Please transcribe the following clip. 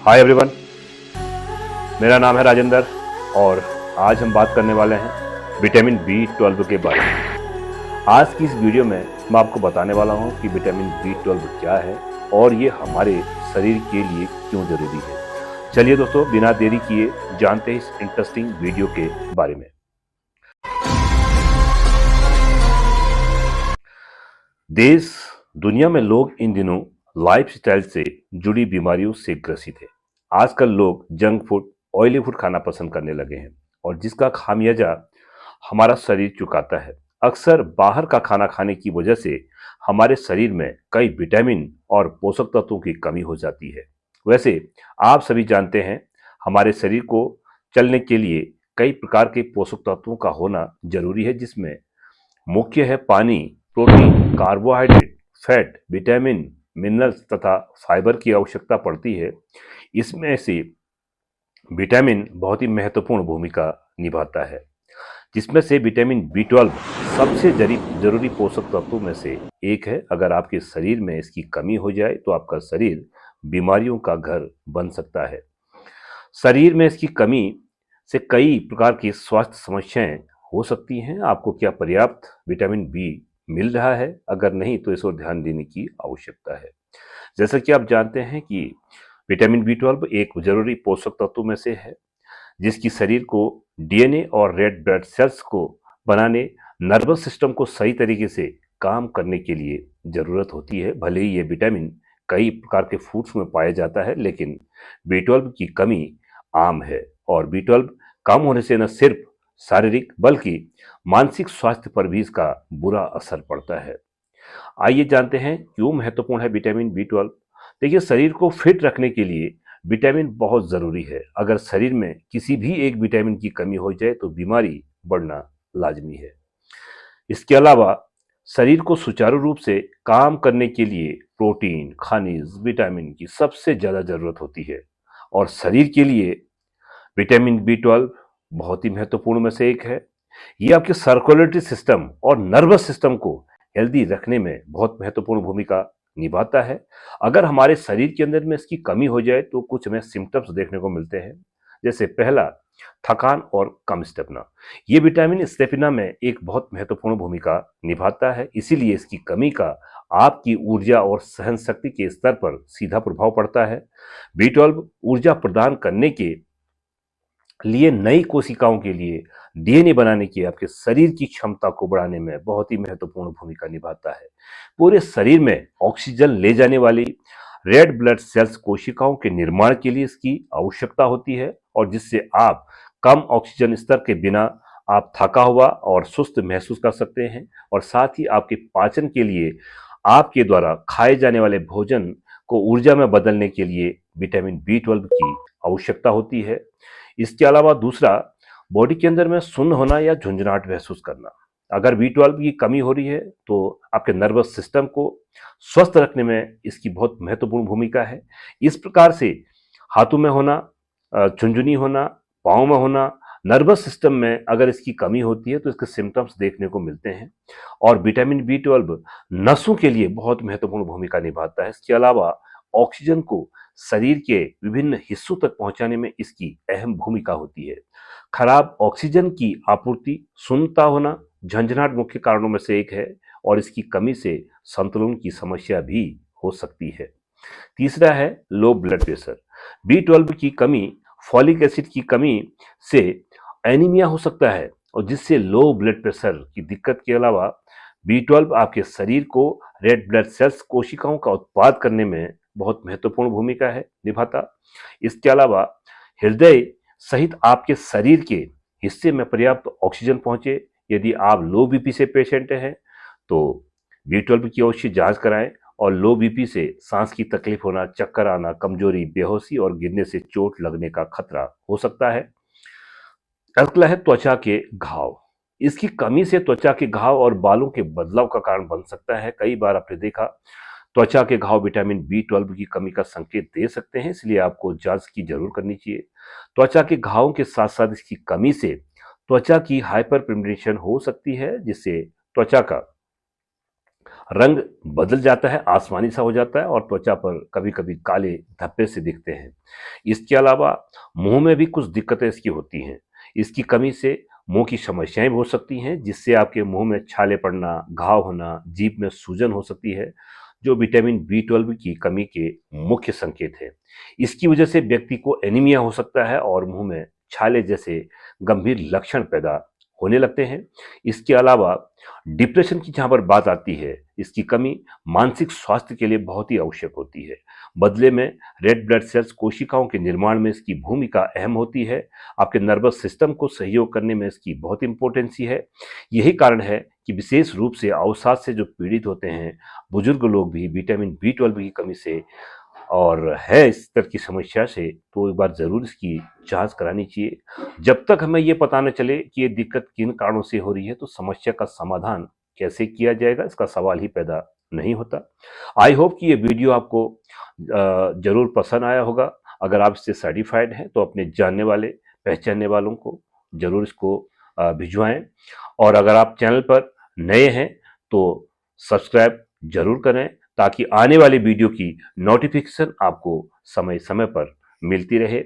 Hi everyone, मेरा नाम है राजेंद्र और आज हम बात करने वाले हैं विटामिन B12 के बारे में। आज की इस वीडियो में मैं आपको बताने वाला हूं कि विटामिन B12 क्या है और ये हमारे शरीर के लिए क्यों जरूरी है। चलिए दोस्तों, बिना देरी किए जानते हैं इस इंटरेस्टिंग वीडियो के बारे में। देश दुनिया में लोग इन दिनों लाइफस्टाइल से जुड़ी बीमारियों से ग्रसित है। आजकल लोग जंक फूड, ऑयली फूड खाना पसंद करने लगे हैं और जिसका खामियाजा हमारा शरीर चुकाता है। अक्सर बाहर का खाना खाने की वजह से हमारे शरीर में कई विटामिन और पोषक तत्वों की कमी हो जाती है। वैसे आप सभी जानते हैं, हमारे शरीर को चलने के लिए कई प्रकार के पोषक तत्वों का होना जरूरी है, जिसमें मुख्य है पानी, protein, carbohydrate, fat, vitamin, minerals तथा फाइबर की आवश्यकता पड़ती है। इसमें से विटामिन बहुत ही महत्वपूर्ण भूमिका निभाता है, जिसमें से विटामिन B12 सबसे जरूरी पोषक तत्वों में से एक है। अगर आपके शरीर में इसकी कमी हो जाए तो आपका शरीर बीमारियों का घर बन सकता है। शरीर में इसकी कमी से कई प्रकार की स्वास्थ्य समस्याएं हो सकती हैं। आपको क्या पर्याप्त विटामिन बी मिल रहा है? अगर नहीं तो इस ओर ध्यान देने की आवश्यकता है। जैसा कि आप जानते हैं कि विटामिन B12 एक जरूरी पोषक तत्व में से है, जिसकी शरीर को डीएनए और रेड ब्लड सेल्स को बनाने, नर्वस सिस्टम को सही तरीके से काम करने के लिए जरूरत होती है। भले ही ये विटामिन कई प्रकार के फूड्स में पाया जाता है, लेकिन B12 की कमी आम है और B12 कम होने से न सिर्फ शारीरिक बल्कि मानसिक स्वास्थ्य पर भी इसका बुरा असर पड़ता है। आइए जानते हैं क्यों महत्वपूर्ण है विटामिन B12। देखिए, शरीर को फिट रखने के लिए विटामिन बहुत जरूरी है। अगर शरीर में किसी भी एक विटामिन की कमी हो जाए तो बीमारी बढ़ना लाजमी है। इसके अलावा शरीर को सुचारू रूप से काम करने के लिए प्रोटीन, खनिज, विटामिन की सबसे ज्यादा जरूरत होती है और शरीर के लिए विटामिन B12 बहुत ही महत्वपूर्ण में से एक है। ये आपके सर्कुलेटरी सिस्टम और नर्वस सिस्टम को हेल्दी रखने में बहुत महत्वपूर्ण भूमिका निभाता है। अगर हमारे शरीर के अंदर में इसकी कमी हो जाए तो कुछ हमें सिम्टम्स देखने को मिलते हैं। जैसे पहला, थकान और कम स्टेमिना। ये विटामिन स्टेमिना में एक बहुत महत्वपूर्ण भूमिका निभाता है, इसीलिए इसकी कमी का आपकी ऊर्जा और सहन शक्ति के स्तर पर सीधा प्रभाव पड़ता है। B12 ऊर्जा प्रदान करने के लिए नई कोशिकाओं के लिए डीएनए बनाने की आपके शरीर की क्षमता को बढ़ाने में बहुत ही महत्वपूर्ण भूमिका निभाता है। पूरे शरीर में ऑक्सीजन ले जाने वाली रेड ब्लड सेल्स कोशिकाओं के निर्माण के लिए इसकी आवश्यकता होती है और जिससे आप कम ऑक्सीजन स्तर के बिना आप थका हुआ और सुस्त महसूस कर सकते हैं और साथ ही आपके पाचन के लिए आपके द्वारा खाए जाने वाले भोजन को ऊर्जा में बदलने के लिए विटामिन B12 की आवश्यकता होती है। इसके अलावा दूसरा, बॉडी के अंदर में सुन्न होना या झुंझुनाहट महसूस करना। अगर B12 की कमी हो रही है तो आपके नर्वस सिस्टम को स्वस्थ रखने में इसकी बहुत महत्वपूर्ण भूमिका है। इस प्रकार से हाथों में होना, झुंझुनी होना, पाँव में होना, नर्वस सिस्टम में अगर इसकी कमी होती है तो इसके सिम्टम्स देखने को मिलते हैं। और विटामिन B12 नसों के लिए बहुत महत्वपूर्ण भूमिका निभाता है। इसके अलावा ऑक्सीजन को शरीर के विभिन्न हिस्सों तक पहुंचाने में इसकी अहम भूमिका होती है। खराब ऑक्सीजन की आपूर्ति, सुन्नता होना, झंझनाहट मुख्य कारणों में से एक है और इसकी कमी से संतुलन की समस्या भी हो सकती है। तीसरा है लो ब्लड प्रेशर। B12 की कमी, फॉलिक एसिड की कमी से एनीमिया हो सकता है और जिससे लो ब्लड प्रेशर की दिक्कत के अलावा B12 आपके शरीर को रेड ब्लड सेल्स कोशिकाओं का उत्पाद करने में बहुत महत्वपूर्ण भूमिका है निभाता। इसके अलावा हृदय सहित आपके शरीर के हिस्से में पर्याप्त ऑक्सीजन पहुंचे। यदि आप लो बीपी से पेशेंट हैं तो B12 की अवश्य जांच कराएं और लो बीपी से सांस की तकलीफ होना, चक्कर आना, कमजोरी, बेहोशी और गिरने से चोट लगने का खतरा हो सकता है। अगला है त्वचा के घाव। इसकी कमी से त्वचा के घाव और बालों के बदलाव का कारण बन सकता है। कई बार आपने देखा, त्वचा के घाव विटामिन B12 की कमी का संकेत दे सकते हैं, इसलिए आपको जांच की जरूर करनी चाहिए। त्वचा के घावों के साथ साथ इसकी कमी से त्वचा की हाइपर पिगमेंटेशन हो सकती है, जिससे त्वचा का रंग बदल जाता है, आसमानी सा हो जाता है और त्वचा पर कभी कभी काले धब्बे से दिखते हैं। इसके अलावा मुंह में भी कुछ दिक्कतें इसकी होती हैं। इसकी कमी से मुंह की समस्याएं भी हो सकती हैं, जिससे आपके मुंह में छाले पड़ना, घाव होना, जीभ में सूजन हो सकती है, जो विटामिन B12 की कमी के मुख्य संकेत है। इसकी वजह से व्यक्ति को एनीमिया हो सकता है और मुंह में छाले जैसे गंभीर लक्षण पैदा होने लगते हैं। इसके अलावा डिप्रेशन की जहाँ पर बात आती है, इसकी कमी मानसिक स्वास्थ्य के लिए बहुत ही आवश्यक होती है। बदले में रेड ब्लड सेल्स कोशिकाओं के निर्माण में इसकी भूमिका अहम होती है। आपके नर्वस सिस्टम को सहयोग करने में इसकी बहुत इंपॉर्टेंसी है। यही कारण है कि विशेष रूप से अवसाद से जो पीड़ित होते हैं बुजुर्ग लोग भी विटामिन B12 की कमी से और है इस तरह की समस्या से, तो एक बार ज़रूर इसकी जांच करानी चाहिए। जब तक हमें ये पता न चले कि ये दिक्कत किन कारणों से हो रही है, तो समस्या का समाधान कैसे किया जाएगा, इसका सवाल ही पैदा नहीं होता। आई होप कि ये वीडियो आपको ज़रूर पसंद आया होगा। अगर आप इससे सर्टिफाइड हैं तो अपने जानने वाले, पहचानने वालों को ज़रूर इसको भिजवाएँ। और अगर आप चैनल पर नए हैं तो सब्सक्राइब ज़रूर करें, ताकि आने वाली वीडियो की नोटिफिकेशन आपको समय समय पर मिलती रहे।